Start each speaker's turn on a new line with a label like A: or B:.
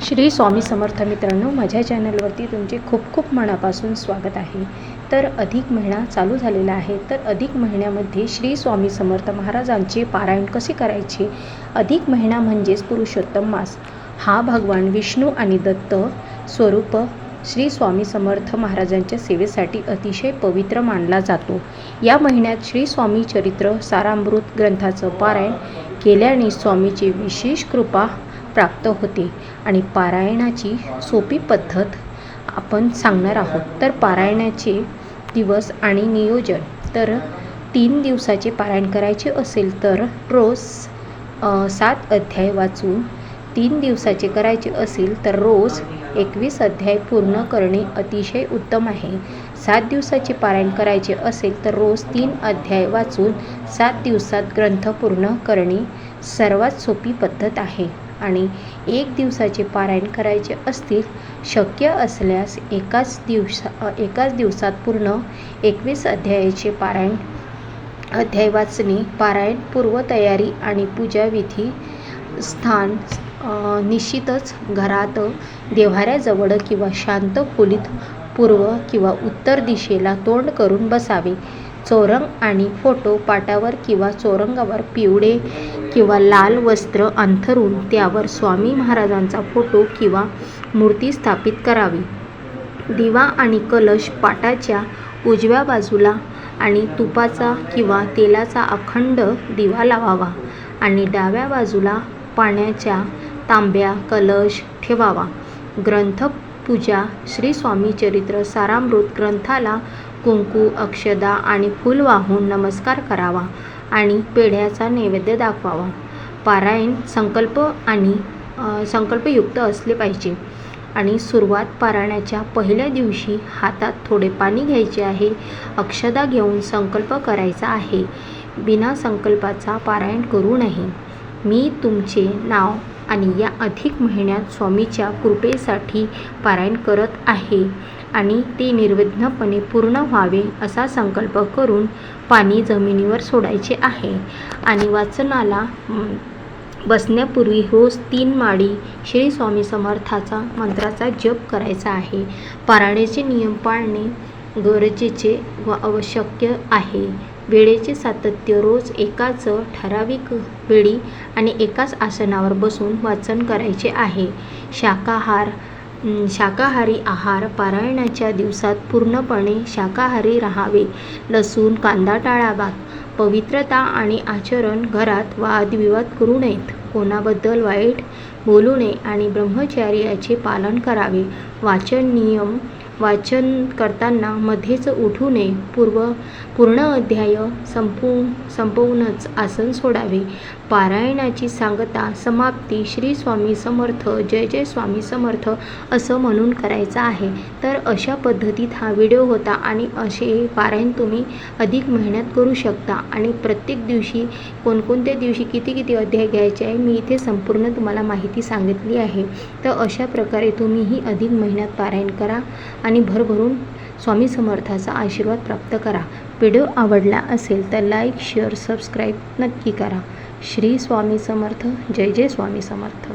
A: श्री स्वामी समर्थ मित्रांनो, माझ्या चॅनलवरती तुमचे खूप खूप मनापासून स्वागत आहे। तर अधिक महिना चालू झालेला आहे। तर अधिक महिन्यामध्ये श्री स्वामी समर्थ महाराजांचे पारायण कसे करायचे। अधिक महिना म्हणजेच पुरुषोत्तम मास हा भगवान विष्णू आणि दत्त स्वरूप श्री स्वामी समर्थ महाराजांच्या सेवेसाठी अतिशय पवित्र मानला जातो। या महिन्यात श्री स्वामी चरित्र सारामृत ग्रंथाचं पारायण केल्याने स्वामीची विशेष कृपा प्राप्त होते आणि पारायणाची सोपी पद्धत आपण सांगणार आहोत। तर पारायणाचे दिवस आणि नियोजन, तर 3 दिवसाचे पारायण करायचे असेल तर रोज 7 अध्याय वाचून, 3 दिवसाचे करायचे असेल तर रोज 21 अध्याय पूर्ण करणे अतिशय उत्तम आहे। 7 दिवसाचे पारायण करायचे असेल तर रोज 3 अध्याय वाचून 7 दिवसात ग्रंथ पूर्ण करणे सर्वात सोपी पद्धत आहे। आणि 1 दिवसाचे पारायण करायचे असतील, शक्य असल्यास एकाच दिवसात पूर्ण 21 अध्यायाचे अध्याय वाचणे, पारायण पूर्वतयारी आणि पूजाविधी स्थान निश्चितच घरात देव्हाऱ्याजवळ किंवा शांत खोलीत पूर्व किंवा उत्तर दिशेला तोंड करून बसावे। चौरंग आणि फोटो पाटावर किंवा चौरंगावर पिवळे किंवा लाल वस्त्र अंथरून त्यावर स्वामी महाराजांचा फोटो किंवा मूर्ती स्थापित करावी। दिवा आणि कलश पाटाच्या उजव्या बाजूला आणि तुपाचा किंवा तेलाचा अखंड दिवा लावावा आणि डाव्या बाजूला पाण्याच्या तांब्या कलश ठेवावा। ग्रंथपूजा श्री स्वामी चरित्र सारामृत ग्रंथाला कुंकू, अक्षदा आणि फूल वाहून नमस्कार करावा आणि पेढ्याचा नैवेद्य दाखवावा। पारायण संकल्पयुक्त असले पाहिजे आणि सुरुवात पारायणाच्या पहिल्या दिवशी हातात थोडे पाणी घ्यायचे आहे। अक्षदा घेऊन संकल्प करायचा आहे। बिना संकल्पाचा पारायण करू नये। मी तुमचे नाव आणि या अधिक महिन्यात स्वामीच्या कृपेसाठी पारायण करत आहे आणि ते निर्विघ्नपणे पूर्ण व्हावे असा संकल्प करून पाणी जमिनीवर सोडायचे आहे आणि वाचनाला बसण्यापूर्वी रोज 3 माळी श्री स्वामी समर्थाचा मंत्राचा जप करायचा आहे। पारायणाचे नियम पाळणे गरजेचे व आवश्यक आहे। वेळेचे सातत्य, रोज एकाच ठराविक वेळी आणि एकाच आसनावर बसून वाचन करायचे आहे। शाकाहारी आहार, पारायणाच्या दिवसात पूर्णपणे शाकाहारी राहावे। लसूण कांदा टाळावा। पवित्रता आणि आचरण, घरात वादविवाद करू नयेत, कोणाबद्दल वाईट बोलू नये आणि ब्रह्मचर्याचे पालन करावे। वाचन करताना मध्येच उठू नये। पूर्ण अध्याय संपवूनच आसन सोडावे। पारायणाची सांगता समाप्ती श्री स्वामी समर्थ, जय जय स्वामी समर्थ असं म्हणून करायचं आहे। तर अशा पद्धतीत हा व्हिडिओ होता आणि असे पारायण तुम्ही अधिक महिन्यात करू शकता आणि प्रत्येक दिवशी कोणकोणत्या दिवशी किती अध्याय घ्यायचे आहे मी इथे संपूर्ण तुम्हाला माहिती सांगितली आहे। तर अशा प्रकारे तुम्हीही अधिक महिन्यात पारायण करा आणि भरभरून स्वामी समर्थाचा आशीर्वाद प्राप्त करा। व्हिडिओ आवडला असेल तर लाईक, शेअर, सबस्क्राईब नक्की करा। श्री स्वामी समर्थ, जय जय स्वामी समर्थ।